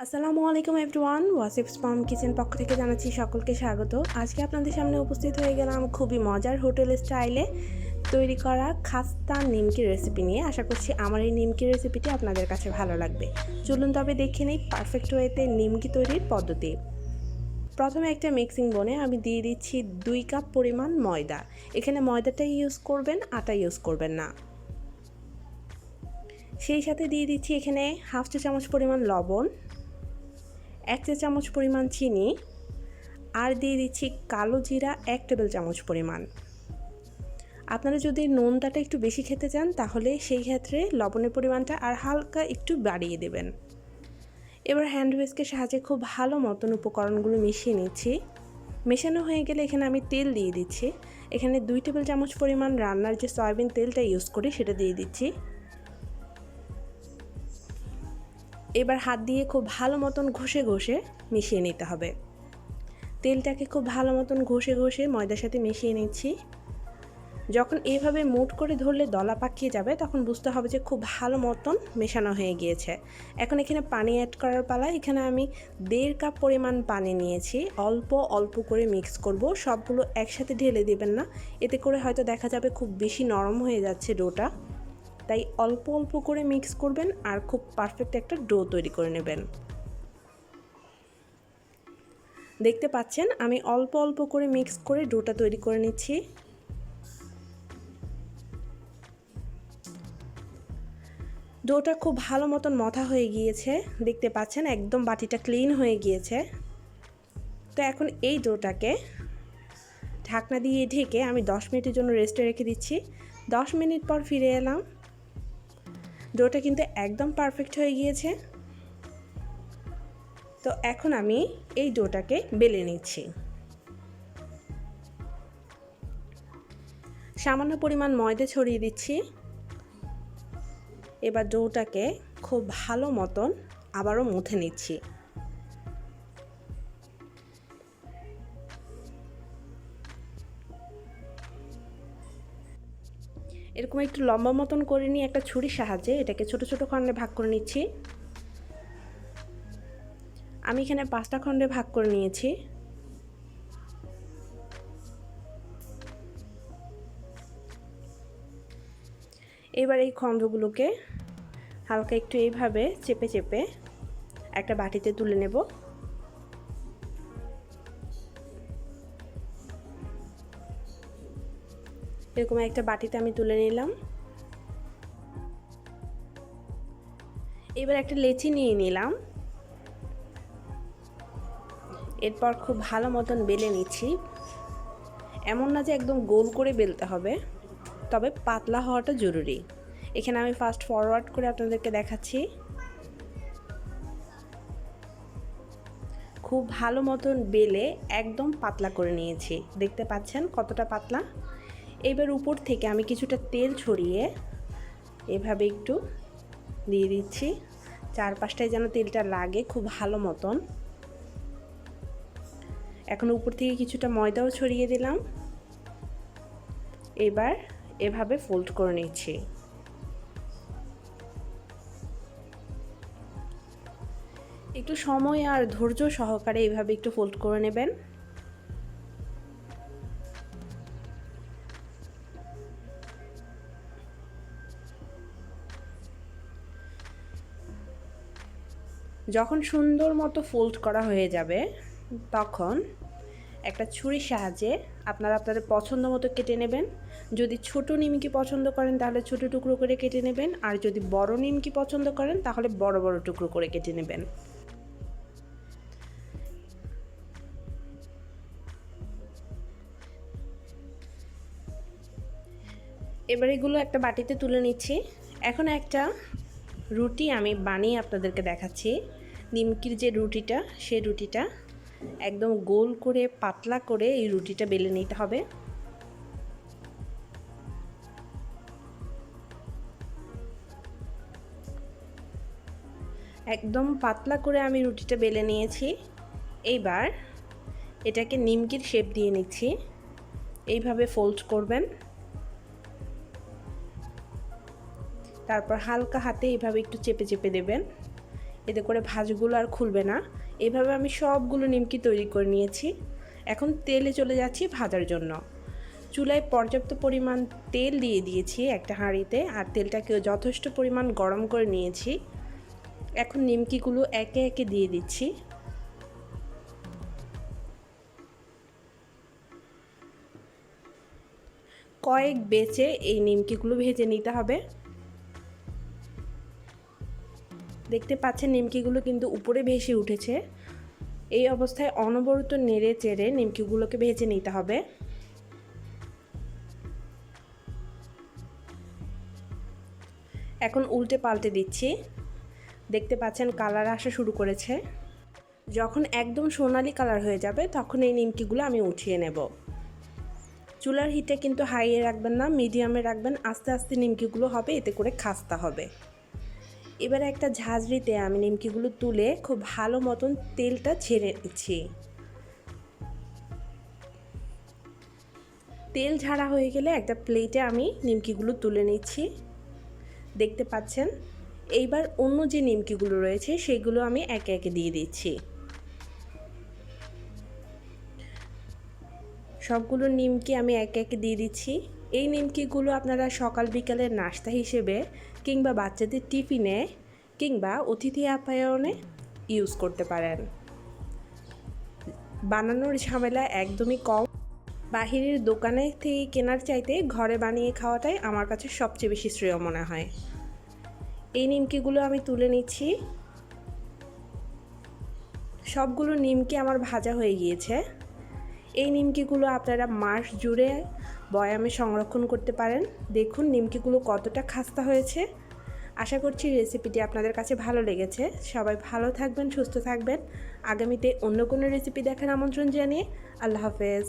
আসসালামু আলাইকুম everyone, ওয়াসিফস farm kitchen পক্ষ থেকে জানাচ্ছি সকলকে স্বাগত। আজকে আপনাদের সামনে উপস্থিত হয়ে গেলাম খুবই মজার হোটেল স্টাইলে তৈরি করা খাস্তা নিমকি রেসিপি নিয়ে। আশা করছি আমার এই নিমকি রেসিপিটি আপনাদের কাছে ভালো লাগবে। চলুন তবে দেখে নিই পারফেক্ট ওয়েতে নিমকি তৈরির পদ্ধতি। প্রথমে একটা মিক্সিং বোলে আমি দিয়ে দিচ্ছি 2 কাপ পরিমাণ ময়দা। এখানে ময়দাটাই ইউজ করবেন, আটা ইউজ করবেন না। সেই সাথে দিয়ে দিচ্ছি এখানে হাফ চা চামচ পরিমাণ লবণ, 1 চা চামচ পরিমাণ চিনি, আর দিয়ে দিচ্ছি কালো জিরা 1 টেবিল চামচ পরিমাণ। আপনারা যদি নুনটা একটু বেশি খেতে চান তাহলে সেই ক্ষেত্রে লবণের পরিমাণটা আর হালকা একটু বাড়িয়ে দেবেন। এবার হ্যান্ড হুইস্কের সাহায্যে খুব ভালো মতন উপকরণগুলো মিশিয়ে নিচ্ছি। মেশানো হয়ে গেলে এখানে আমি তেল দিয়ে দিচ্ছি। এখানে 2 টেবিল চামচ পরিমাণ রান্নার যে সয়াবিন তেলটা ইউজ করি সেটা দিয়ে দিচ্ছি। এবার হাত দিয়ে খুব ভালো মতন ঘষে ঘষে মিশিয়ে নিতে হবে। তেলটাকে খুব ভালো মতন ঘষে ঘষে ময়দার সাথে মিশিয়ে নিচ্ছি। যখন এভাবে মুঠ করে ধরলে দলা পাকিয়ে যাবে তখন বুঝতে হবে যে খুব ভালো মতন মেশানো হয়ে গিয়েছে। এখন এখানে পানি অ্যাড করার পালা। এখানে আমি 1.5 কাপ পরিমাণ পানি নিয়েছি। অল্প অল্প করে মিক্স করব, সবগুলো একসাথে ঢেলে দেবেন না, এতে করে হয়তো দেখা যাবে খুব বেশি নরম হয়ে যাচ্ছে ডোটা। তাই অল্প অল্প করে মিক্স করবেন আর খুব পারফেক্ট একটা ডো তৈরি করে নেবেন। দেখতে পাচ্ছেন আমি অল্প অল্প করে মিক্স করে ডোটা তৈরি করে নিচ্ছি। ডোটা খুব ভালো মতন মথা হয়ে গিয়েছে, দেখতে পাচ্ছেন একদম বাটিটা ক্লিন হয়ে গিয়েছে। তো এখন এই ডোটাকে ঢাকনা দিয়ে ঢেকে আমি 10 মিনিটের জন্য রেস্টে রেখে দিচ্ছি। 10 মিনিট পর ফিরে এলাম। ডোটা কিন্তু একদম পারফেক্ট হয়ে গিয়েছে। তো এখন আমি এই ডোটাকে বেলে নিচ্ছি। সামান্য পরিমাণ ময়দা ছড়িয়ে দিচ্ছি। এবার ডোটাকে খুব ভালো মতন আবারও মুথে নিচ্ছি। এরকম একটু লম্বা মতন করে নিয়ে একটা ছুরির সাহায্যে এটাকে ছোট ছোট খণ্ডে ভাগ করে নিচ্ছি। আমি এখানে 5টা খণ্ডে ভাগ করে নিয়েছি। এবার এই খণ্ডগুলোকে হালকা একটু এইভাবে চেপে চেপে একটা বাটিতে তুলে নেব। এরকম একটা বাটিতে আমি তুলে নিলাম। এবার একটা লেচি নিয়ে নিলাম। এরপর খুব ভালো মতন বেলে নিচ্ছি। এমন না যে একদম গোল করে বেলতে হবে, তবে পাতলা হওয়াটা জরুরি। এখানে আমি ফাস্ট ফরওয়ার্ড করে আপনাদেরকে দেখাচ্ছি। খুব ভালো মতন বেলে একদম পাতলা করে নিয়েছি, দেখতে পাচ্ছেন কতটা পাতলা। এবার উপর থেকে আমি কিছুটা তেল ছড়িয়ে এভাবে একটু দিয়ে দিচ্ছি, চারপাশটায় যেন তেলটা লাগে খুব ভালো মতন। এখন উপর থেকে কিছুটা ময়দাও ছড়িয়ে দিলাম। এবার এভাবে ফোল্ড করে নিচ্ছি। একটু সময় আর ধৈর্য সহকারে এভাবে একটু ফোল্ড করে নেবেন। যখন সুন্দর মতো ফোল্ড করা হয়ে যাবে তখন একটা ছুরির সাহায্যে আপনারা আপনাদের পছন্দ মতো কেটে নেবেন। যদি ছোট নিমকি পছন্দ করেন তাহলে ছোট টুকরো করে কেটে নেবেন, আর যদি বড় নিমকি পছন্দ করেন তাহলে বড় বড় টুকরো করে কেটে নেবেন। এবার এগুলো একটা বাটিতে তুলে নিচ্ছি। এখন একটা রুটি আমি বানিয়ে আপনাদেরকে দেখাচ্ছি। নিমকির যে রুটিটা, সেই রুটিটা একদম গোল করে পাতলা করে এই রুটিটা বেলে নিতে হবে। একদম পাতলা করে আমি রুটিটা বেলে নিয়েছি। এইবার এটাকে নিমকির শেপ দিয়ে নিচ্ছি। এইভাবে ফোল্ড করবেন, তারপর হালকা হাতে এইভাবে একটু চেপে চেপে দেবেন। এতে করে ভাঁজগুলো আর খুলবে না। এভাবে আমি সবগুলো নিমকি তৈরি করে নিয়েছি। এখন তেলে চলে যাচ্ছি ভাজার জন্য। চুলায় পর্যাপ্ত পরিমাণ তেল দিয়ে দিয়েছি একটা হাঁড়িতে, আর তেলটাকেও যথেষ্ট পরিমাণ গরম করে নিয়েছি। এখন নিমকিগুলো একে একে দিয়ে দিচ্ছি। কয়েক বেচে এই নিমকিগুলো ভেজে নিতে হবে। দেখতে পাচ্ছেন নিমকিগুলো কিন্তু উপরে ভেসে উঠেছে। এই অবস্থায় অনবরত নেড়ে চেড়ে নিমকিগুলোকে ভেজে নিতে হবে। এখন উল্টে পাল্টে দিচ্ছি। দেখতে পাচ্ছেন কালার আসা শুরু করেছে। যখন একদম সোনালি কালার হয়ে যাবে তখন এই নিমকিগুলো আমি উঠিয়ে নেব। চুলার হিটে কিন্তু হাইয়ে রাখবেন না, মিডিয়ামে রাখবেন। আস্তে আস্তে নিমকিগুলো হবে, এতে করে খাস্তা হবে। এবারে একটা ঝাঁঝরিতে আমি নিমকিগুলো তুলে খুব ভালো মতন তেলটা ঝেড়ে নিচ্ছি। তেল ঝাড়া হয়ে গেলে একটা প্লেটে আমি নিমকিগুলো তুলে নিচ্ছি। দেখতে পাচ্ছেন। এইবার অন্য যে নিমকিগুলো রয়েছে সেগুলো আমি একে একে দিয়ে দিচ্ছি। সবগুলো নিমকি আমি একে একে দিয়ে দিচ্ছি। এই নিমকিগুলো আপনারা সকাল বিকালের নাস্তা হিসেবে কিংবা বাচ্চাদের টিফিনে কিংবা অতিথি আপ্যায়নে ইউজ করতে পারেন। বানানোর ঝামেলা একদমই কম। বাহিরের দোকানে থেকে কেনার চাইতে ঘরে বানিয়ে খাওয়াটাই আমার কাছে সবচেয়ে বেশি শ্রেয় মনে হয়। এই নিমকিগুলো আমি তুলে নিচ্ছি। সবগুলো নিমকি আমার ভাজা হয়ে গিয়েছে। এই নিমকিগুলো আপনারা মাস জুড়ে বয়ামে সংরক্ষণ করতে পারেন। দেখুন নিমকিগুলো কতটা খাস্তা হয়েছে। আশা করছি রেসিপিটি আপনাদের কাছে ভালো লেগেছে। সবাই ভালো থাকবেন, সুস্থ থাকবেন। আগামীতে অন্য কোনো রেসিপি দেখার আমন্ত্রণ জানিয়ে আল্লাহ হাফেজ।